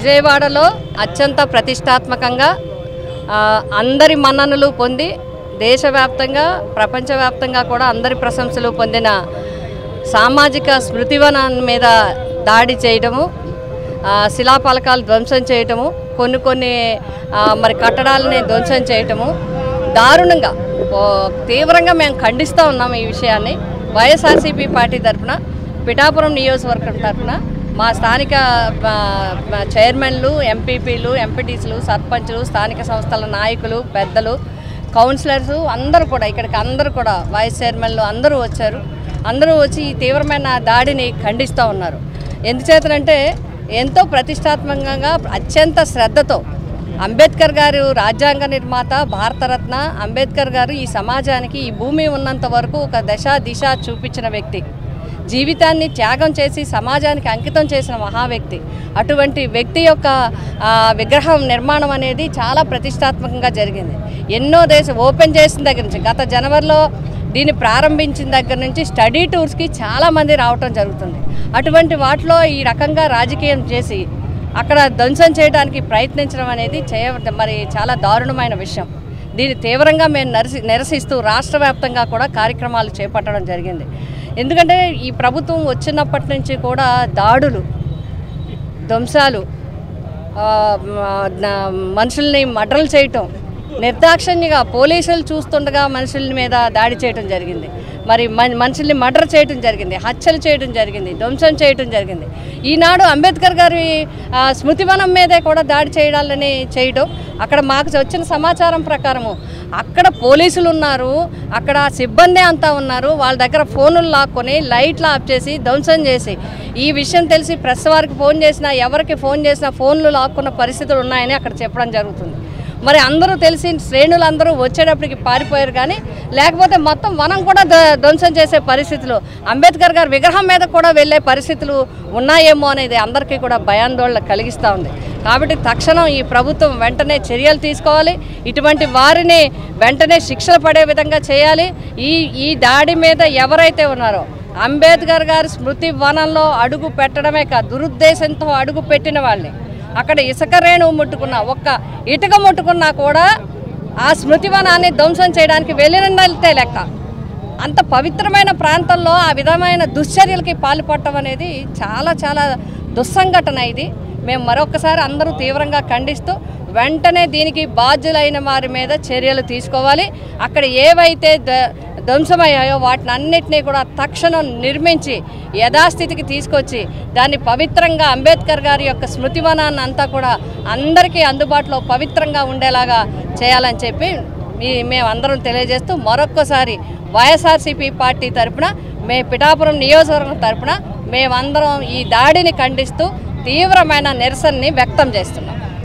విజయవాడలో అత్యంత ప్రతిష్టాత్మకంగా అందరి మన్ననలు పొంది దేశవ్యాప్తంగా ప్రపంచవ్యాప్తంగా కూడా అందరి ప్రశంసలు పొందిన సామాజిక స్మృతివనం మీద దాడి చేయడము, శిలాఫలకాలు ధ్వంసం చేయటము, కొన్ని మరి కట్టడాలని ధ్వంసం చేయటము దారుణంగా తీవ్రంగా మేము ఖండిస్తూ ఉన్నాము. ఈ విషయాన్ని వైఎస్ఆర్సీపీ పార్టీ తరఫున పిఠాపురం నియోజకవర్గం తరఫున మా స్థానిక చైర్మన్లు, ఎంపీపీలు, ఎంపీటీసీలు, సర్పంచులు, స్థానిక సంస్థల నాయకులు, పెద్దలు, కౌన్సిలర్స్ అందరూ కూడా ఇక్కడికి అందరూ కూడా వైస్ చైర్మన్లు అందరూ వచ్చారు. అందరూ వచ్చి ఈ తీవ్రమైన దాడిని ఖండిస్తూ ఉన్నారు. ఎందుచేతనంటే ఎంతో ప్రతిష్టాత్మకంగా అత్యంత శ్రద్ధతో అంబేద్కర్ గారు రాజ్యాంగ నిర్మాత, భారతరత్న అంబేద్కర్ గారు ఈ సమాజానికి ఈ భూమి ఉన్నంత వరకు ఒక దిశ చూపించిన వ్యక్తి, జీవితాన్ని త్యాగం చేసి సమాజానికి అంకితం చేసిన మహా వ్యక్తి. అటువంటి వ్యక్తి యొక్క విగ్రహం నిర్మాణం అనేది చాలా ప్రతిష్టాత్మకంగా జరిగింది. ఎన్నో ఓపెన్ చేసిన దగ్గర నుంచి గత జనవరిలో దీన్ని ప్రారంభించిన దగ్గర నుంచి స్టడీ టూర్స్కి చాలామంది రావటం జరుగుతుంది. అటువంటి వాటిలో ఈ రకంగా రాజకీయం చేసి అక్కడ ధ్వంసం చేయడానికి ప్రయత్నించడం అనేది మరి చాలా దారుణమైన విషయం. దీన్ని తీవ్రంగా మేము నిరసిస్తూ రాష్ట్ర వ్యాప్తంగా కూడా కార్యక్రమాలు చేపట్టడం జరిగింది. ఎందుకంటే ఈ ప్రభుత్వం వచ్చినప్పటి నుంచి కూడా దాడులు, ధ్వంసాలు, మనుషుల్ని మర్డర్లు చేయటం, నిర్దాక్షిణ్యంగా పోలీసులు చూస్తుండగా మనుషుల మీద దాడి చేయడం జరిగింది. మరి మనుషుల్ని మర్డర్ చేయడం జరిగింది, హత్యలు చేయడం జరిగింది, ధ్వంసం చేయడం జరిగింది. ఈనాడు అంబేద్కర్ గారి స్మృతివనం మీదే కూడా దాడి చేయాలని చేయడం. అక్కడ మాకు వచ్చిన సమాచారం ప్రకారము అక్కడ పోలీసులు ఉన్నారు, అక్కడ సిబ్బంది అంతా ఉన్నారు. వాళ్ళ దగ్గర ఫోనులు లాక్కొని లైట్లు ఆఫ్ చేసి ధ్వంసం చేసి, ఈ విషయం తెలిసి ప్రెస్ వారికి ఫోన్ చేసినా, ఎవరికి ఫోన్ చేసినా ఫోన్లు లాక్కున్న పరిస్థితులు ఉన్నాయని అక్కడ చెప్పడం జరుగుతుంది. మరి అందరూ తెలిసి శ్రేణులందరూ వచ్చేటప్పటికి పారిపోయారు. కానీ లేకపోతే మొత్తం వనం కూడా ధ్వంసం చేసే పరిస్థితులు, అంబేద్కర్ గారి విగ్రహం మీద కూడా వెళ్ళే పరిస్థితులు ఉన్నాయేమో అనేది అందరికీ కూడా భయాందోళన కలిగిస్తూ ఉంది. కాబట్టి తక్షణం ఈ ప్రభుత్వం వెంటనే చర్యలు తీసుకోవాలి. ఇటువంటి వారిని వెంటనే శిక్షలు పడే విధంగా చేయాలి. ఈ దాడి మీద ఎవరైతే ఉన్నారో అంబేద్కర్ గారి స్మృతి వనంలో అడుగు పెట్టడమే కాదు, దురుద్దేశంతో అడుగు పెట్టిన వాళ్ళని, అక్కడ ఇసుక రేణువు ముట్టుకున్నా, ఒక్క ఇటుక ముట్టుకున్నా కూడా ఆ స్మృతివనాన్ని ధ్వంసం చేయడానికి వెళ్ళినట్టే లెక్క. అంత పవిత్రమైన ప్రాంతంలో ఆ విధమైన దుశ్చర్యలకి పాల్పడటం అనేది చాలా చాలా దుస్సంఘటన. ఇది మేము మరొకసారి అందరూ తీవ్రంగా ఖండిస్తూ వెంటనే దీనికి బాధ్యులైన వారి మీద చర్యలు తీసుకోవాలి. అక్కడ ఏవైతే ధ్వంసమయ్యాయో వాటిని అన్నిటినీ కూడా తక్షణం నిర్మించి యథాస్థితికి తీసుకొచ్చి దాన్ని పవిత్రంగా అంబేద్కర్ గారి యొక్క స్మృతివనాన్ని అంతా కూడా అందరికీ అందుబాటులో పవిత్రంగా ఉండేలాగా చేయాలని చెప్పి మేమందరం తెలియజేస్తూ మరొక్కసారి వైఎస్ఆర్సీపీ పార్టీ తరఫున పిఠాపురం నియోజకవర్గం తరఫున మేమందరం ఈ దాడిని ఖండిస్తూ తీవ్రమైన నిరసనని వ్యక్తం చేస్తున్నాం.